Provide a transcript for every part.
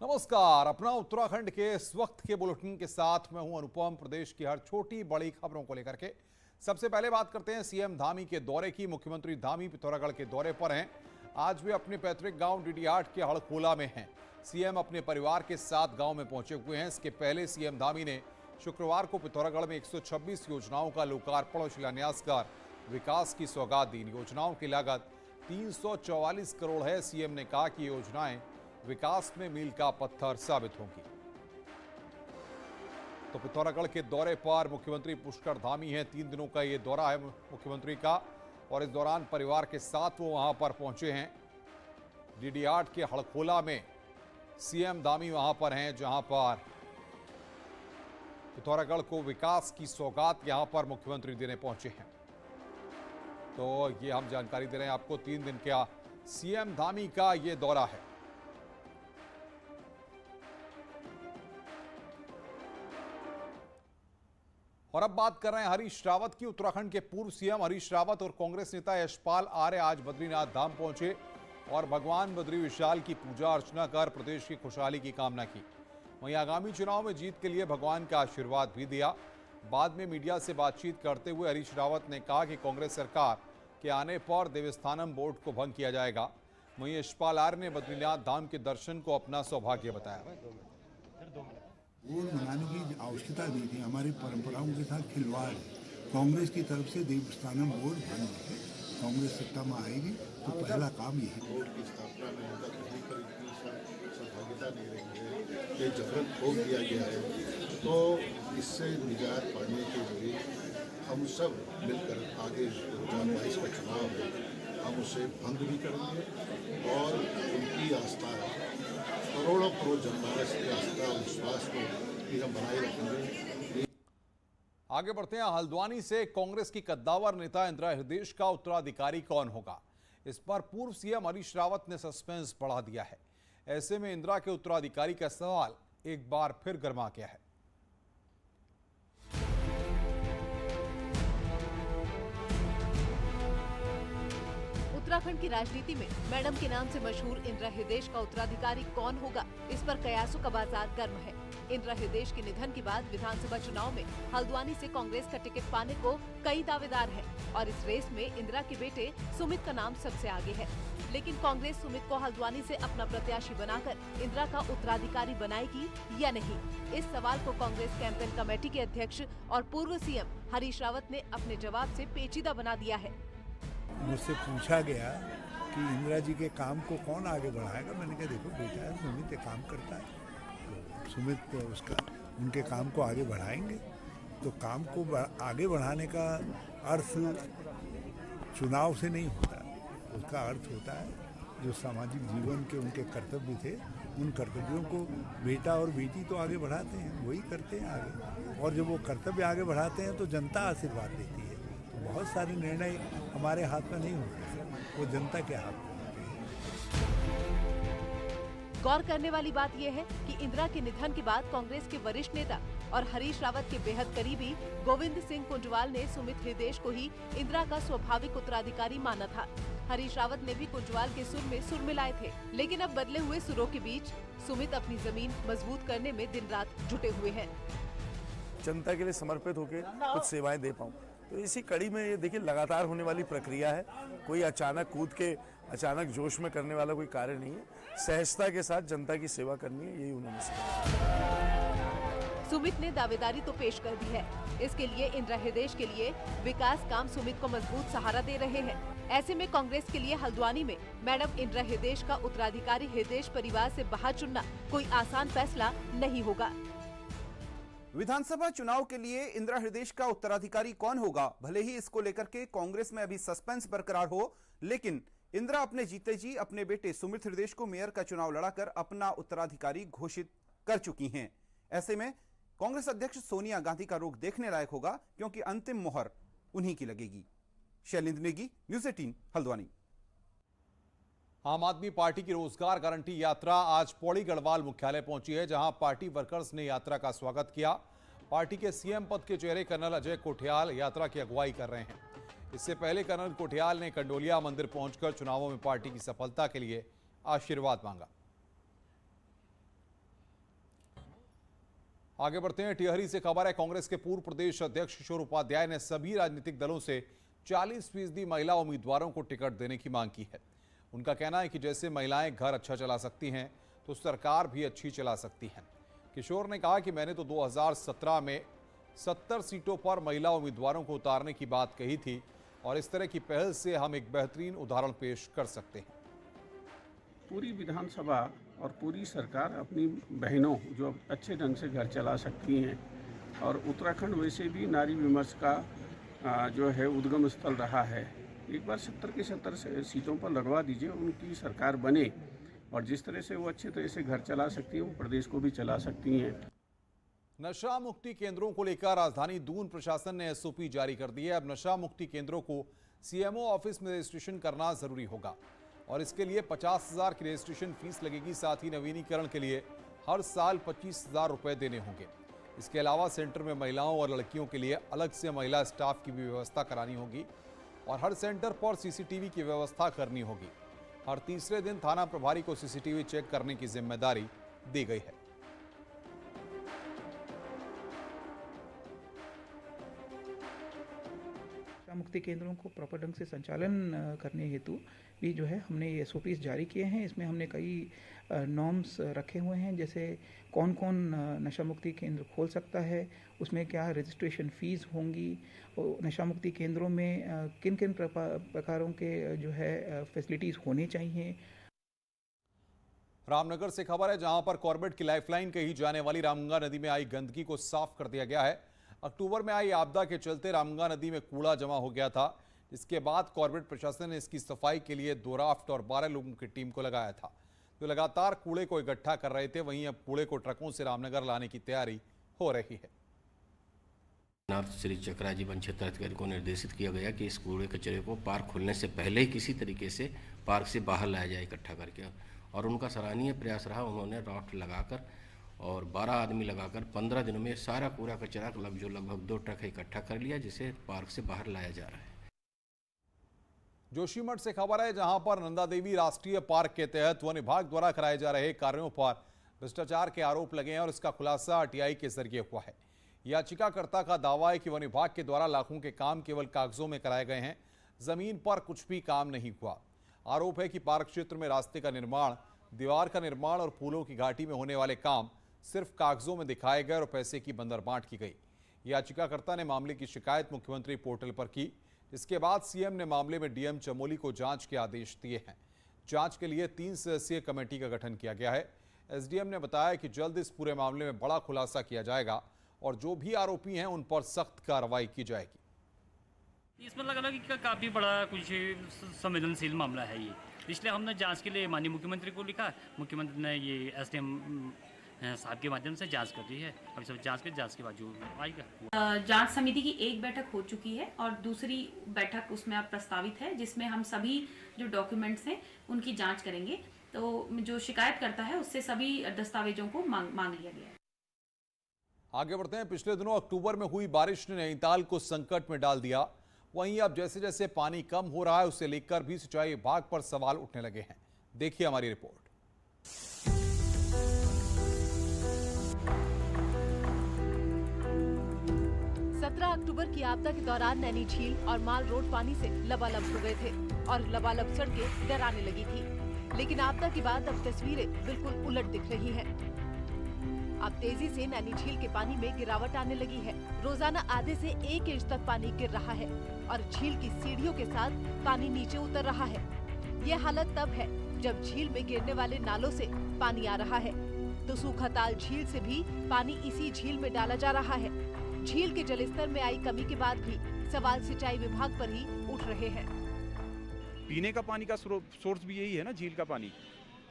नमस्कार। अपना उत्तराखंड के इस वक्त के बुलेटिन के साथ मैं हूं अनुपम। प्रदेश की हर छोटी बड़ी खबरों को लेकर के सबसे पहले बात करते हैं सीएम धामी के दौरे की। मुख्यमंत्री धामी पिथौरागढ़ के दौरे पर हैं। आज वे अपने पैतृक गांव डीडीहाट के हड़खोला में हैं। सीएम अपने परिवार के साथ गांव में पहुंचे हुए हैं। इसके पहले सीएम धामी ने शुक्रवार को पिथौरागढ़ में 126 योजनाओं का लोकार्पण और शिलान्यास कर विकास की सौगात दी। योजनाओं की लागत 344 करोड़ है। सीएम ने कहा कि योजनाएं विकास में मील का पत्थर साबित होंगी। तो पिथौरागढ़ के दौरे पर मुख्यमंत्री पुष्कर धामी हैं। 3 दिनों का ये दौरा है मुख्यमंत्री का और इस दौरान परिवार के साथ वो वहां पर पहुंचे हैं। डीडीहाट के हड़खोला में सीएम धामी वहां पर हैं, जहां पर पिथौरागढ़ को विकास की सौगात यहां पर मुख्यमंत्री देने पहुंचे हैं। तो ये हम जानकारी दे रहे हैं आपको। 3 दिन का सीएम धामी का ये दौरा है। और अब बात कर रहे हैं हरीश रावत की। उत्तराखंड के पूर्व सीएम हरीश रावत और कांग्रेस नेता यशपाल आर्य आज बद्रीनाथ धाम पहुंचे और भगवान बद्री विशाल की पूजा अर्चना कर प्रदेश की खुशहाली की कामना की। वहीं आगामी चुनाव में जीत के लिए भगवान का आशीर्वाद भी दिया। बाद में मीडिया से बातचीत करते हुए हरीश रावत ने कहा कि कांग्रेस सरकार के आने पर देवस्थानम बोर्ड को भंग किया जाएगा। वहीं यशपाल आर्य ने बद्रीनाथ धाम के दर्शन को अपना सौभाग्य बताया। बोर्ड बनाने की आवश्यकता नहीं थी। हमारी परंपराओं के साथ खिलवाड़ है। कांग्रेस की तरफ से देवस्थानम बोर्ड बंद है। कांग्रेस सत्ता में आएगी तो पहला काम यही। बोर्ड की स्थापना में उनका कहीं पर इतनी सहभागिता नहीं रही है, ये जबरन ठोक दिया गया है। तो इससे निजात पाने के लिए हम सब मिलकर आगे 2022 का चुनाव है, हम उसे भंग भी करेंगे और उनकी आस्था करोड़ों करोड़ जनमानस की आस्था और विश्वास को भी हम बनाए रखेंगे। आगे बढ़ते हैं। हल्द्वानी से कांग्रेस की कद्दावर नेता इंदिरा हृदयेश का उत्तराधिकारी कौन होगा, इस पर पूर्व सीएम हरीश रावत ने सस्पेंस बढ़ा दिया है। ऐसे में इंदिरा के उत्तराधिकारी का सवाल एक बार फिर गर्मा गया है। उत्तराखंड की राजनीति में मैडम के नाम से मशहूर इंदिरा हृदयेश का उत्तराधिकारी कौन होगा, इस पर कयासों का बाजार गर्म है। इंदिरा हृदयेश के निधन के बाद विधानसभा चुनाव में हल्द्वानी से कांग्रेस का टिकट पाने को कई दावेदार हैं और इस रेस में इंदिरा के बेटे सुमित का नाम सबसे आगे है। लेकिन कांग्रेस सुमित को हल्द्वानी से अपना प्रत्याशी बनाकर इंदिरा का उत्तराधिकारी बनाएगी या नहीं, इस सवाल को कांग्रेस कैंपेन कमेटी के अध्यक्ष और पूर्व सीएम हरीश रावत ने अपने जवाब से पेचीदा बना दिया है। मुझसे पूछा गया कि इंदिरा जी के काम को कौन आगे बढ़ाएगा। मैंने कहा देखो बेटा है, सुमित एक काम करता है तो सुमित को उनके काम को आगे बढ़ाएंगे। तो काम को आगे बढ़ाने का अर्थ चुनाव से नहीं होता, उसका अर्थ होता है जो सामाजिक जीवन के उनके कर्तव्य थे, उन कर्तव्यों को बेटा और बेटी तो आगे बढ़ाते हैं, वही करते हैं आगे। और जब वो कर्तव्य आगे बढ़ाते हैं तो जनता आशीर्वाद देती है। बहुत सारे निर्णय हमारे हाथ में नहीं होते, वो जनता के हाथ में होते हैं। गौर करने वाली बात यह है कि इंदिरा के निधन के बाद कांग्रेस के वरिष्ठ नेता और हरीश रावत के बेहद करीबी गोविंद सिंह कुंजवाल ने सुमित हृदयेश को ही इंदिरा का स्वाभाविक उत्तराधिकारी माना था। हरीश रावत ने भी कुंजवाल के सुर में सुर मिलाए थे, लेकिन अब बदले हुए सुरों के बीच सुमित अपनी जमीन मजबूत करने में दिन रात जुटे हुए हैं। जनता के लिए समर्पित होकर कुछ सेवाएं दे पाऊं, तो इसी कड़ी में ये देखिए लगातार होने वाली प्रक्रिया है। कोई अचानक कूद के अचानक जोश में करने वाला कोई कार्य नहीं है। सहजता के साथ जनता की सेवा करनी है, यही उन्होंने कहा। सुमित ने दावेदारी तो पेश कर दी है। इसके लिए इंदिरा हृदयेश के लिए विकास काम सुमित को मजबूत सहारा दे रहे हैं। ऐसे में कांग्रेस के लिए हल्द्वानी में मैडम इंदिरा हृदयेश का उत्तराधिकारी हृदयेश परिवार से बाहर चुनना कोई आसान फैसला नहीं होगा। विधानसभा चुनाव के लिए इंदिरा हृदयेश का उत्तराधिकारी कौन होगा, भले ही इसको लेकर के कांग्रेस में अभी सस्पेंस बरकरार हो, लेकिन इंदिरा अपने जीते जी अपने बेटे सुमित हृदयेश को मेयर का चुनाव लड़ाकर अपना उत्तराधिकारी घोषित कर चुकी हैं। ऐसे में कांग्रेस अध्यक्ष सोनिया गांधी का रुख देखने लायक होगा, क्योंकि अंतिम मोहर उन्हीं की लगेगी। शैलेंद्र नेगी, न्यूज़ 18 हल्द्वानी। आम आदमी पार्टी की रोजगार गारंटी यात्रा आज पौड़ी गढ़वाल मुख्यालय पहुंची है, जहां पार्टी वर्कर्स ने यात्रा का स्वागत किया। पार्टी के सीएम पद के चेहरे कर्नल अजय कोठियाल यात्रा की अगुवाई कर रहे हैं। इससे पहले कर्नल कोठियाल ने कंडोलिया मंदिर पहुंचकर चुनावों में पार्टी की सफलता के लिए आशीर्वाद मांगा। आगे बढ़ते हैं। टिहरी से खबर है, कांग्रेस के पूर्व प्रदेश अध्यक्ष किशोर उपाध्याय ने सभी राजनीतिक दलों से 40% महिला उम्मीदवारों को टिकट देने की मांग की है। उनका कहना है कि जैसे महिलाएं घर अच्छा चला सकती हैं तो सरकार भी अच्छी चला सकती है। किशोर ने कहा कि मैंने तो 2017 में 70 सीटों पर महिला उम्मीदवारों को उतारने की बात कही थी और इस तरह की पहल से हम एक बेहतरीन उदाहरण पेश कर सकते हैं। पूरी विधानसभा और पूरी सरकार अपनी बहनों जो अच्छे ढंग से घर चला सकती हैं, और उत्तराखंड वैसे भी नारी विमर्श का जो है उद्गम स्थल रहा है। एक बार 70 की 70 सीटों पर लगवा दीजिए, उनकी सरकार बने, और जिस तरह से वो अच्छे तरह से घर चला सकती हैं वो प्रदेश को भी चला सकती हैं। नशा मुक्ति केंद्रों को लेकर राजधानी दून प्रशासन ने एसओपी जारी कर दी है। अब नशा मुक्ति केंद्रों को सीएमओ ऑफिस में रजिस्ट्रेशन करना जरूरी होगा और इसके लिए 50,000 की रजिस्ट्रेशन फीस लगेगी। साथ ही नवीनीकरण के लिए हर साल 25,000 रुपए देने होंगे। इसके अलावा सेंटर में महिलाओं और लड़कियों के लिए अलग से महिला स्टाफ की भी व्यवस्था करानी होगी और हर सेंटर पर सीसीटीवी की व्यवस्था करनी होगी। हर तीसरे दिन थाना प्रभारी को सीसीटीवी चेक करने की जिम्मेदारी दी गई है। मुक्ति केंद्रों को प्रॉपर ढंग से संचालन करने हेतु भी जो है हमने ये एसओपीज जारी किए हैं। इसमें हमने कई नॉर्म्स रखे हुए हैं, जैसे कौन कौन नशा मुक्ति केंद्र खोल सकता है, उसमें क्या रजिस्ट्रेशन फीस होंगी, और नशा मुक्ति केंद्रों में किन किन प्रकारों के जो है फैसिलिटीज़ होने चाहिए। रामनगर से खबर है, जहां पर कॉर्बेट की लाइफलाइन कही जाने वाली रामगंगा नदी में आई गंदगी को साफ कर दिया गया है। अक्टूबर में आई आपदा के चलते रामगंगा नदी में कूड़ा जमा हो गया था, जिसके बाद कॉर्बेट प्रशासन ने इसकी सफाई के लिए 2 राफ्ट और 12 लोगों की टीम को लगाया था, जो लगातार कूड़े को इकट्ठा कर रहे थे। वहीं अब कूड़े को ट्रकों से रामनगर लाने की तैयारी हो रही है। श्री चक्राजी वन क्षेत्र अधिकारी को निर्देशित किया गया कि इस कूड़े कचरे को पार्क खुलने से पहले ही किसी तरीके से पार्क से बाहर लाया जाए इकट्ठा करके, और उनका सराहनीय प्रयास रहा। उन्होंने राफ्ट लगाकर और 12 आदमी लगाकर 15 दिनों में सारा कूड़ा कचरा जो लगभग 2 ट्रक है इकट्ठा कर लिया, जिसे पार्क से बाहर लाया जा रहा है। जोशीमठ से खबर है, जहां पर नंदा देवी राष्ट्रीय पार्क के तहत वन विभाग द्वारा कराए जा रहे कार्यों पर भ्रष्टाचार के आरोप लगे हैं और इसका खुलासा आरटीआई के जरिए हुआ है। याचिकाकर्ता का दावा है कि वन विभाग के द्वारा लाखों के काम केवल कागजों में कराए गए हैं, जमीन पर कुछ भी काम नहीं हुआ। आरोप है कि पार्क क्षेत्र में रास्ते का निर्माण, दीवार का निर्माण और फूलों की घाटी में होने वाले काम सिर्फ कागजों में दिखाए गए और पैसे की बंदरबांट की गई। याचिकाकर्ता ने मामले की शिकायत मुख्यमंत्री पोर्टल पर की, जिसके बाद सीएम ने मामले में डीएम चमोली को जांच के आदेश दिए हैं। जांच के लिए 3 सदस्यीय कमेटी का गठन किया गया है। एसडीएम ने बताया कि जल्द इस पूरे मामले में बड़ा खुलासा किया जाएगा और जो भी आरोपी हैं उन पर सख्त कार्रवाई की जाएगी। इसमें लगा कि काफ़ी बड़ा कुछ संवेदनशील मामला है ये, इसलिए हमने जांच के लिए माननीय मुख्यमंत्री को लिखा। मुख्यमंत्री ने ये एसडीएम साहब के माध्यम से जांच कर दी है। अभी सब जांच के बाद जो आएगा। जांच समिति की एक बैठक हो चुकी है और दूसरी बैठक उसमें अब प्रस्तावित है, जिसमें हम सभी जो डॉक्यूमेंट्स हैं उनकी जांच करेंगे। तो जो शिकायत करता है उससे सभी दस्तावेजों को मांग लिया गया है। आगे बढ़ते हैं। पिछले दिनों अक्टूबर में हुई बारिश ने नैनीताल को संकट में डाल दिया। वहीं अब जैसे जैसे पानी कम हो रहा है, उसे लेकर भी सिंचाई विभाग पर सवाल उठने लगे हैं। देखिए हमारी रिपोर्ट। 17 अक्टूबर की आपदा के दौरान नैनी झील और माल रोड पानी से लबालब हो गए थे और लबालब सड़कें डराने लगी थी। लेकिन आपदा के बाद अब तस्वीरें बिल्कुल उलट दिख रही हैं। अब तेजी से नैनी झील के पानी में गिरावट आने लगी है। रोजाना आधे से 1 इंच तक पानी गिर रहा है और झील की सीढ़ियों के साथ पानी नीचे उतर रहा है। ये हालत तब है जब झील में गिरने वाले नालों से पानी आ रहा है, तो सूखाताल झील से भी पानी इसी झील में डाला जा रहा है। झील के जलस्तर में आई कमी के बाद भी सवाल सिंचाई विभाग पर ही उठ रहे हैं। पीने का पानी का सोर्स भी यही है ना, झील का पानी।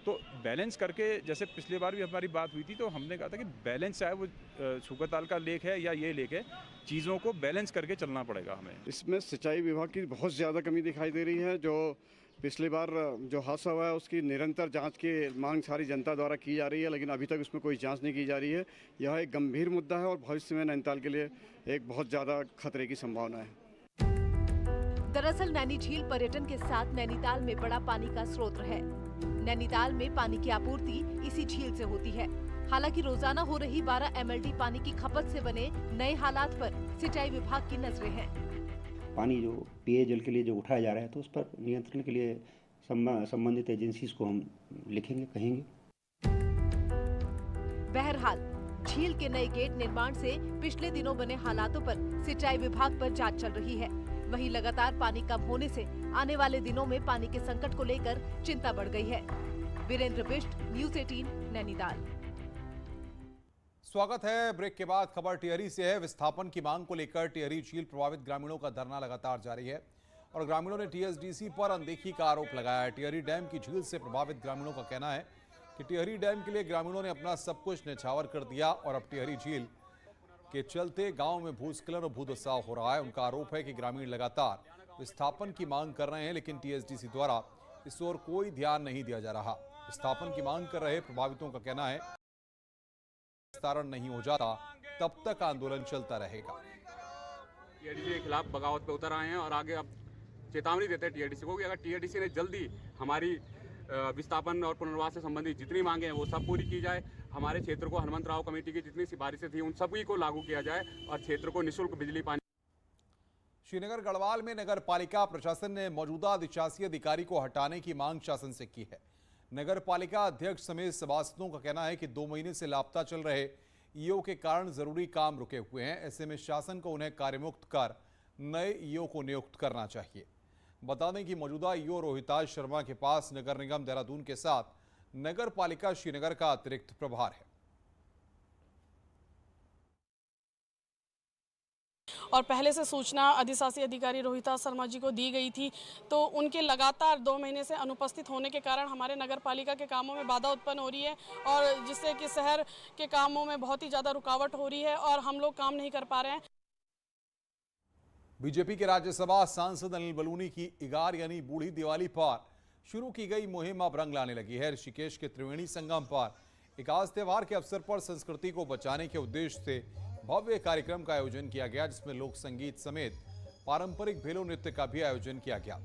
तो बैलेंस करके, जैसे पिछली बार भी हमारी बात हुई थी, तो हमने कहा था कि बैलेंस चाहे वो सूखाताल का लेक है या ये लेक है, चीज़ों को बैलेंस करके चलना पड़ेगा हमें। इसमें सिंचाई विभाग की बहुत ज़्यादा कमी दिखाई दे रही है। जो पिछली बार जो हादसा हुआ है उसकी निरंतर जांच की मांग सारी जनता द्वारा की जा रही है, लेकिन अभी तक उसमें कोई जांच नहीं की जा रही है। यह एक गंभीर मुद्दा है और भविष्य में नैनीताल के लिए एक बहुत ज़्यादा खतरे की संभावना है। दरअसल नैनी झील पर्यटन के साथ नैनीताल में बड़ा पानी का स्रोत है। नैनीताल में पानी की आपूर्ति इसी झील से होती है। हालांकि रोजाना हो रही 12 MLD पानी की खपत से बने नए हालात पर सिंचाई विभाग की नजरें हैं। पानी जो पेयजल के लिए जो उठाया जा रहा है तो उस पर नियंत्रण के लिए संबंधित एजेंसीज को हम लिखेंगे, कहेंगे। बहरहाल झील के नए गेट निर्माण से पिछले दिनों बने हालातों पर सिंचाई विभाग पर जांच चल रही है। वहीं लगातार पानी कम होने से आने वाले दिनों में पानी के संकट को लेकर चिंता बढ़ गई है। वीरेंद्र बिष्ट, न्यूज़ 18, नैनीताल। स्वागत है। ब्रेक के बाद खबर टिहरी से है। विस्थापन की मांग को लेकर टिहरी झील प्रभावित ग्रामीणों का धरना लगातार जारी है और ग्रामीणों ने टीएसडीसी पर अनदेखी का आरोप लगाया है। टिहरी डैम की झील से प्रभावित ग्रामीणों का कहना है कि टिहरी डैम के लिए ग्रामीणों ने अपना सब कुछ न्यौछावर कर दिया और अब टिहरी झील के चलते गांव में भूस्खलन और भूधसाव हो रहा है। उनका आरोप है कि ग्रामीण लगातार विस्थापन की मांग कर रहे हैं, लेकिन टीएसडीसी द्वारा इस ओर कोई ध्यान नहीं दिया जा रहा। विस्थापन की मांग कर रहे प्रभावितों का कहना है विस्तारण नहीं हो जाता तब तक आंदोलन चलता रहेगा। टीआरडीसी के खिलाफ बगावत पे उतर आए हैं और आगे अब चेतावनी देते हैं टीआरडीसी को कि अगर टीआरडीसी ने जल्दी हमारी विस्थापन और पुनर्वास से संबंधित जितनी मांगे हैं वो सब पूरी की जाए। हमारे क्षेत्र को हनुमंतराव कमेटी की जितनी सिफारिशें थी उन सभी को लागू किया जाए और क्षेत्र को निःशुल्क बिजली पानी। श्रीनगर गढ़वाल में नगर पालिका प्रशासन ने मौजूदा अधिशासी अधिकारी को हटाने की मांग शासन से की है। नगर पालिका अध्यक्ष समेत सभासदों का कहना है कि 2 महीने से लापता चल रहे ईओ के कारण जरूरी काम रुके हुए हैं। ऐसे में शासन को उन्हें कार्यमुक्त कर नए ईओ को नियुक्त करना चाहिए। बता दें कि मौजूदा ईओ रोहिताज शर्मा के पास नगर निगम देहरादून के साथ नगर पालिका श्रीनगर का अतिरिक्त प्रभार है। और पहले से सूचना अधिशासी अधिकारी रोहिताज शर्मा जी को दी गई थी, तो उनके लगातार 2 महीने से अनुपस्थित होने के कारण हमारे नगर पालिका के कामों में बाधा उत्पन्न हो रही है और जिससे कि शहर के कामों में बहुत ही ज़्यादा रुकावट हो रही है और हम लोग काम नहीं कर पा रहे हैं। बीजेपी के राज्यसभा सांसद अनिल बलूनी की इगार यानी बूढ़ी दिवाली पर शुरू की गई मुहिम अब रंग लाने लगी है। ऋषिकेश के त्रिवेणी संगम पर इकास त्योहार के अवसर पर संस्कृति को बचाने के उद्देश्य से भव्य कार्यक्रम का आयोजन किया गया, जिसमें लोक संगीत समेत पारंपरिक भेलो नृत्य का भी आयोजन किया गया।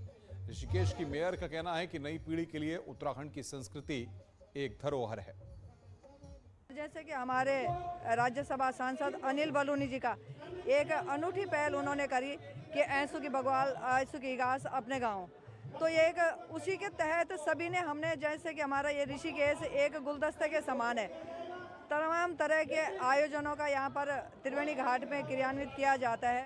ऋषिकेश की मेयर का कहना है कि नई पीढ़ी के लिए उत्तराखंड की संस्कृति एक धरोहर है। जैसे कि हमारे राज्यसभा सांसद अनिल बलूनी जी का एक अनूठी पहल उन्होंने करी कि ऐसू की बगवाल ऐसू की इगास अपने गांव, तो ये एक उसी के तहत सभी ने हमने जैसे कि हमारा ये ऋषिकेश एक गुलदस्ते के समान है, तमाम तरह के आयोजनों का यहाँ पर त्रिवेणी घाट में क्रियान्वित किया जाता है।